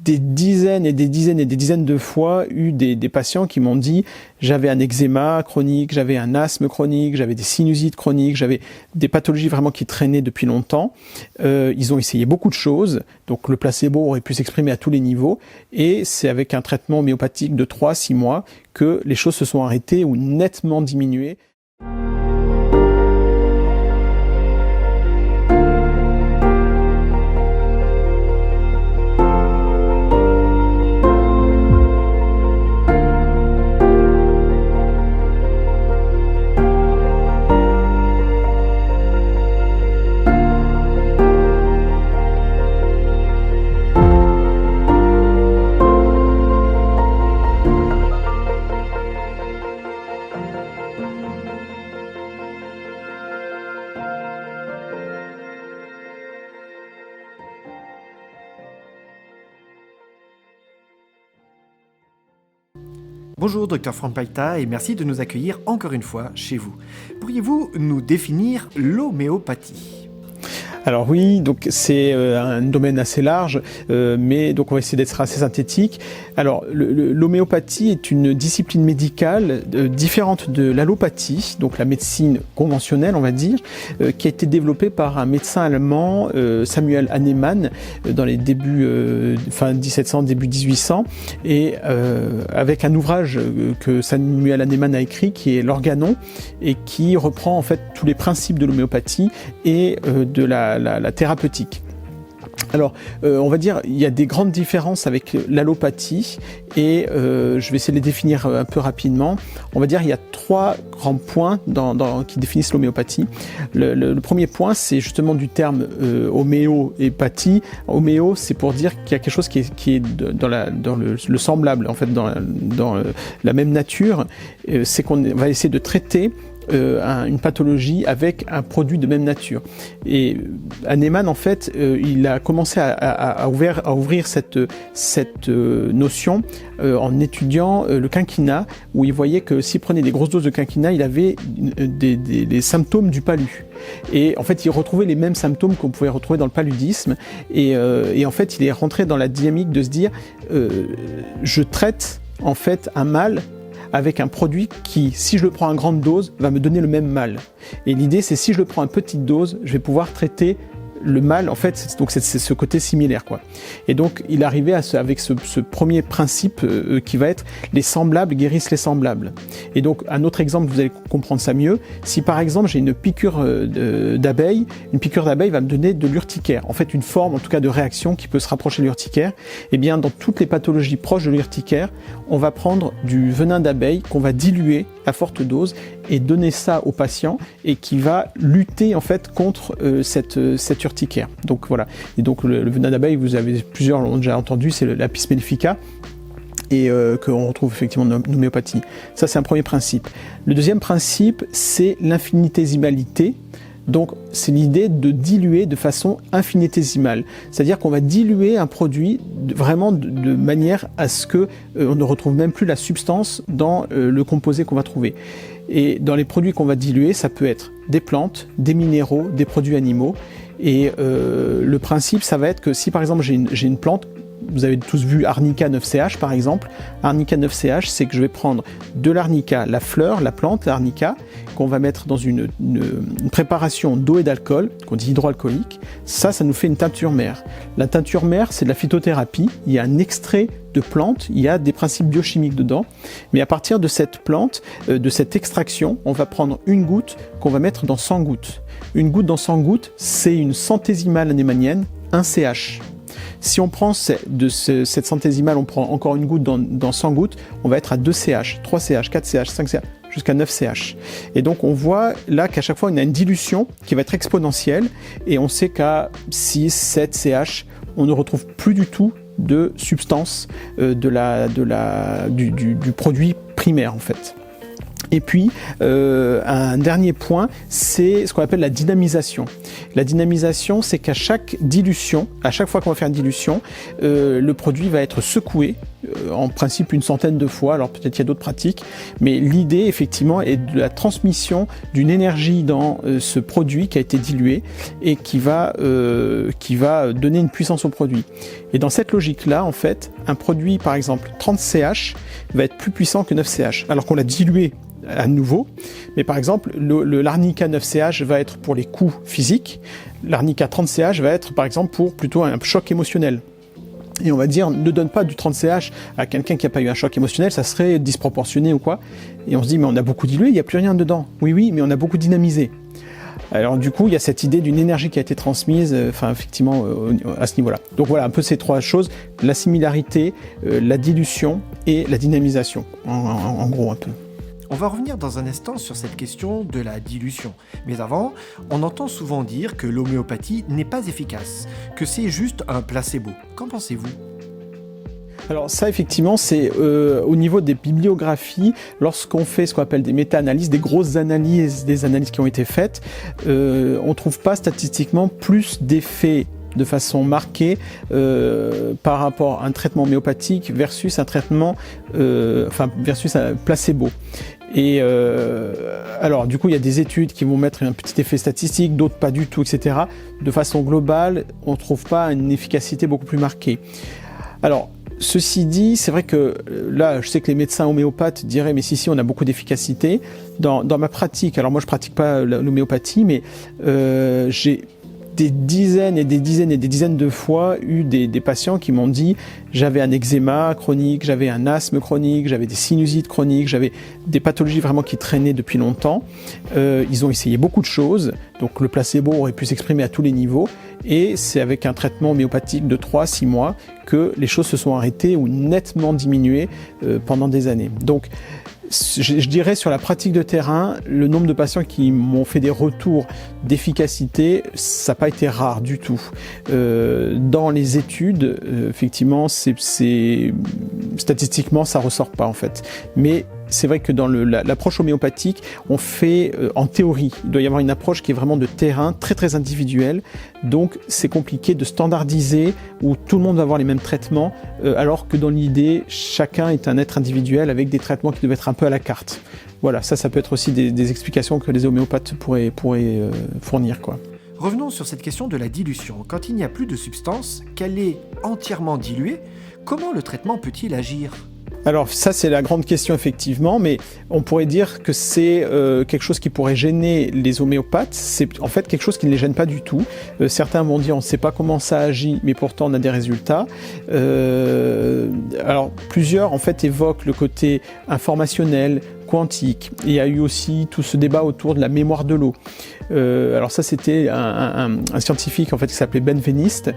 des dizaines et des dizaines et des dizaines de fois eu des patients qui m'ont dit j'avais un eczéma chronique, j'avais un asthme chronique, j'avais des sinusites chroniques, j'avais des pathologies vraiment qui traînaient depuis longtemps. Ils ont essayé beaucoup de choses, donc le placebo aurait pu s'exprimer à tous les niveaux, et c'est avec un traitement homéopathique de 3 à 6 mois que les choses se sont arrêtées ou nettement diminuées. Bonjour Dr Franck Paita et merci de nous accueillir encore une fois chez vous. Pourriez-vous nous définir l'homéopathie ? Alors oui, donc c'est un domaine assez large, mais donc on va essayer d'être assez synthétique. Alors l'homéopathie est une discipline médicale différente de l'allopathie, donc la médecine conventionnelle on va dire, qui a été développée par un médecin allemand, Samuel Hahnemann, dans les débuts fin 1700, début 1800, et avec un ouvrage que Samuel Hahnemann a écrit qui est l'Organon et qui reprend en fait tous les principes de l'homéopathie et de la thérapeutique. Alors, on va dire, il y a des grandes différences avec l'allopathie et je vais essayer de les définir un peu rapidement. On va dire, il y a 3 grands points qui définissent l'homéopathie. Le premier point, c'est justement du terme homéopathie. Homéo, c'est pour dire qu'il y a quelque chose qui est dans le semblable, en fait, dans la même nature. C'est qu'on va essayer de traiter une pathologie avec un produit de même nature. Et Hahnemann, en fait, il a commencé à ouvrir cette notion en étudiant le quinquina, où il voyait que s'il prenait des grosses doses de quinquina, il avait des symptômes du palu. Et en fait, il retrouvait les mêmes symptômes qu'on pouvait retrouver dans le paludisme. Et en fait, il est rentré dans la dynamique de se dire je traite en fait un mal avec un produit qui, si je le prends à grande dose, va me donner le même mal. Et l'idée, c'est si je le prends à petite dose, je vais pouvoir traiter le mal, en fait, c'est ce côté similaire, quoi. Et donc, il arrivait avec ce premier principe qui va être les semblables guérissent les semblables. Et donc, un autre exemple, vous allez comprendre ça mieux. Si par exemple, j'ai une piqûre d'abeille, une piqûre d'abeille va me donner de l'urticaire. En fait, une forme, en tout cas, de réaction qui peut se rapprocher de l'urticaire. Eh bien, dans toutes les pathologies proches de l'urticaire, on va prendre du venin d'abeille qu'on va diluer à forte dose et donner ça au patient et qui va lutter en fait contre cette urticaire. Donc voilà. Et donc le venin d'abeille, vous avez plusieurs l'ont déjà entendu, c'est l'Apis mellifica et qu'on retrouve effectivement en homéopathie. Ça c'est un premier principe. Le deuxième principe, c'est l'infinitésimalité. Donc c'est l'idée de diluer de façon infinitésimale, c'est-à-dire qu'on va diluer un produit vraiment de manière à ce que on ne retrouve même plus la substance dans le composé qu'on va trouver. Et dans les produits qu'on va diluer, ça peut être des plantes, des minéraux, des produits animaux. Et le principe, ça va être que si par exemple j'ai une plante, vous avez tous vu Arnica 9CH par exemple. Arnica 9CH, c'est que je vais prendre de l'arnica, la fleur, la plante, l'arnica, qu'on va mettre dans une préparation d'eau et d'alcool, qu'on dit hydroalcoolique. Ça nous fait une teinture mère. La teinture mère, c'est de la phytothérapie. Il y a un extrait de plante, il y a des principes biochimiques dedans. Mais à partir de cette plante, de cette extraction, on va prendre une goutte qu'on va mettre dans 100 gouttes. Une goutte dans 100 gouttes, c'est une centésimale hahnemannienne, 1 CH. Si on prend cette centésimale, on prend encore une goutte dans 100 gouttes, on va être à 2 CH, 3 CH, 4 CH, 5 CH, jusqu'à 9 CH. Et donc on voit là qu'à chaque fois on a une dilution qui va être exponentielle et on sait qu'à 6, 7 CH, on ne retrouve plus du tout de substance du produit primaire en fait. Et puis, un dernier point, c'est ce qu'on appelle la dynamisation. La dynamisation, c'est qu'à chaque dilution, à chaque fois qu'on va faire une dilution, le produit va être secoué, en principe une centaine de fois, alors peut-être il y a d'autres pratiques, mais l'idée effectivement est de la transmission d'une énergie dans ce produit qui a été dilué et qui va donner une puissance au produit. Et dans cette logique-là, en fait, un produit, par exemple, 30CH, va être plus puissant que 9CH, alors qu'on l'a dilué à nouveau. Mais par exemple, l'arnica 9CH va être pour les coups physiques, l'arnica 30CH va être, par exemple, pour plutôt un choc émotionnel. Et on va dire, ne donne pas du 30CH à quelqu'un qui n'a pas eu un choc émotionnel, ça serait disproportionné ou quoi. Et on se dit, mais on a beaucoup dilué, il n'y a plus rien dedans. Oui, mais on a beaucoup dynamisé. Alors du coup, il y a cette idée d'une énergie qui a été transmise, effectivement, à ce niveau-là. Donc voilà, un peu ces trois choses, la similarité, la dilution et la dynamisation, en gros un peu. On va revenir dans un instant sur cette question de la dilution. Mais avant, on entend souvent dire que l'homéopathie n'est pas efficace, que c'est juste un placebo. Qu'en pensez-vous ? Alors ça, effectivement, c'est au niveau des bibliographies, lorsqu'on fait ce qu'on appelle des méta-analyses, des grosses analyses, des analyses qui ont été faites, on ne trouve pas statistiquement plus d'effets de façon marquée par rapport à un traitement homéopathique versus un traitement, versus un placebo. Et alors du coup il y a des études qui vont mettre un petit effet statistique, d'autres pas du tout, etc. De façon globale, on ne trouve pas une efficacité beaucoup plus marquée. Alors ceci dit, c'est vrai que là, je sais que les médecins homéopathes diraient mais si on a beaucoup d'efficacité. Dans ma pratique, alors moi je pratique pas l'homéopathie, mais j'ai des dizaines et des dizaines et des dizaines de fois eu des patients qui m'ont dit j'avais un eczéma chronique, j'avais un asthme chronique, j'avais des sinusites chroniques, j'avais des pathologies vraiment qui traînaient depuis longtemps. Ils ont essayé beaucoup de choses, donc le placebo aurait pu s'exprimer à tous les niveaux, et c'est avec un traitement homéopathique de 3-6 mois que les choses se sont arrêtées ou nettement diminuées pendant des années. Donc je dirais sur la pratique de terrain, le nombre de patients qui m'ont fait des retours d'efficacité, ça n'a pas été rare du tout. Dans les études, effectivement, statistiquement, ça ressort pas en fait. Mais c'est vrai que dans l'approche homéopathique, on fait, en théorie, il doit y avoir une approche qui est vraiment de terrain, très très individuelle. Donc c'est compliqué de standardiser où tout le monde va avoir les mêmes traitements, alors que dans l'idée, chacun est un être individuel avec des traitements qui doivent être un peu à la carte. Voilà, ça peut être aussi des explications que les homéopathes pourraient fournir, quoi. Revenons sur cette question de la dilution. Quand il n'y a plus de substance, qu'elle est entièrement diluée, comment le traitement peut-il agir ? Alors ça c'est la grande question effectivement, mais on pourrait dire que c'est quelque chose qui pourrait gêner les homéopathes. C'est en fait quelque chose qui ne les gêne pas du tout. Certains vont dire on ne sait pas comment ça agit, mais pourtant on a des résultats. Alors plusieurs en fait évoquent le côté informationnel, quantique. Il y a eu aussi tout ce débat autour de la mémoire de l'eau. Alors ça c'était un scientifique en fait qui s'appelait Benveniste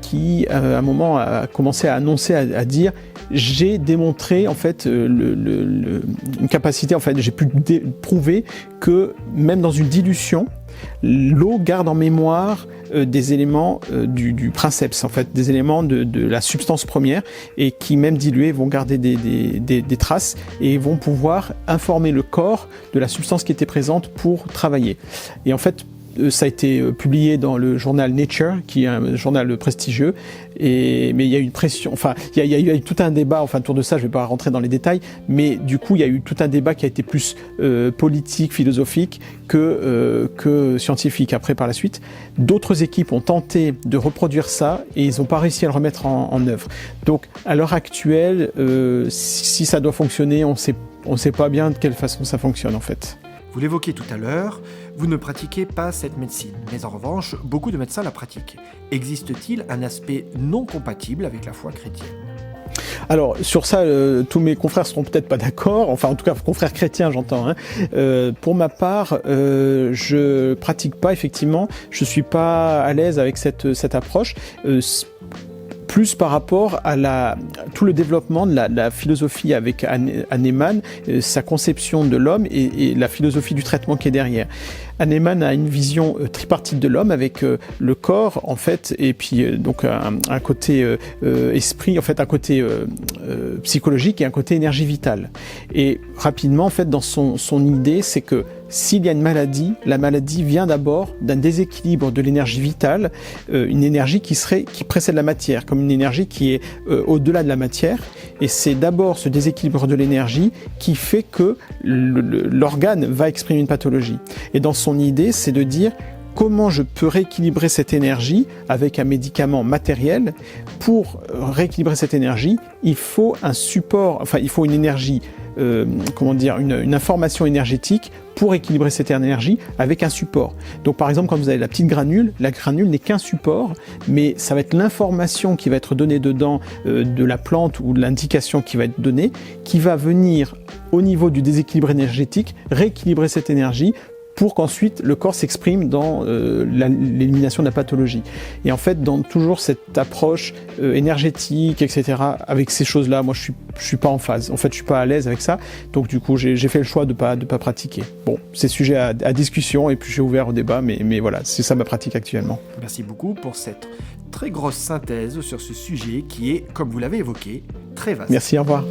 qui à un moment a commencé à annoncer, à dire j'ai démontré en fait une capacité, en fait j'ai pu prouver que même dans une dilution, l'eau garde en mémoire des éléments du princeps, en fait, des éléments de la substance première, et qui même dilués vont garder des traces et vont pouvoir informer le corps de la substance qui était présente pour travailler. Et en fait, ça a été publié dans le journal Nature, qui est un journal prestigieux, mais il y a eu une pression, enfin il y a eu tout un débat autour de ça, je ne vais pas rentrer dans les détails, mais du coup il y a eu tout un débat qui a été plus politique, philosophique que scientifique après par la suite. D'autres équipes ont tenté de reproduire ça et ils n'ont pas réussi à le remettre en œuvre. Donc à l'heure actuelle, si ça doit fonctionner, on sait pas bien de quelle façon ça fonctionne en fait. Vous l'évoquiez tout à l'heure, vous ne pratiquez pas cette médecine, mais en revanche, beaucoup de médecins la pratiquent. Existe-t-il un aspect non compatible avec la foi chrétienne ? Alors sur ça, tous mes confrères seront peut-être pas d'accord, enfin en tout cas confrères chrétiens j'entends. Pour ma part, je pratique pas effectivement, je suis pas à l'aise avec cette approche. Plus par rapport à tout le développement de la philosophie avec Hahnemann, sa conception de l'homme et la philosophie du traitement qui est derrière. Hahnemann a une vision tripartite de l'homme avec le corps en fait et puis donc un côté esprit, en fait un côté psychologique et un côté énergie vitale. Et rapidement en fait dans son idée, c'est que s'il y a une maladie, la maladie vient d'abord d'un déséquilibre de l'énergie vitale, une énergie qui précède la matière, comme une énergie qui est au-delà de la matière. Et c'est d'abord ce déséquilibre de l'énergie qui fait que l'organe va exprimer une pathologie. Et dans son idée, c'est de dire comment je peux rééquilibrer cette énergie avec un médicament matériel. Pour rééquilibrer cette énergie, il faut un support, il faut une énergie, une information énergétique pour équilibrer cette énergie avec un support. Donc par exemple, quand vous avez la petite granule, la granule n'est qu'un support, mais ça va être l'information qui va être donnée dedans de la plante ou de l'indication qui va être donnée, qui va venir au niveau du déséquilibre énergétique, rééquilibrer cette énergie pour qu'ensuite le corps s'exprime dans l'élimination de la pathologie. Et en fait, dans toujours cette approche énergétique, etc., avec ces choses-là, moi je suis pas en phase. En fait, je suis pas à l'aise avec ça. Donc du coup, j'ai fait le choix de pas pratiquer. Bon, c'est sujet à discussion et puis j'ai ouvert au débat, mais voilà, c'est ça ma pratique actuellement. Merci beaucoup pour cette très grosse synthèse sur ce sujet qui est, comme vous l'avez évoqué, très vaste. Merci, au revoir.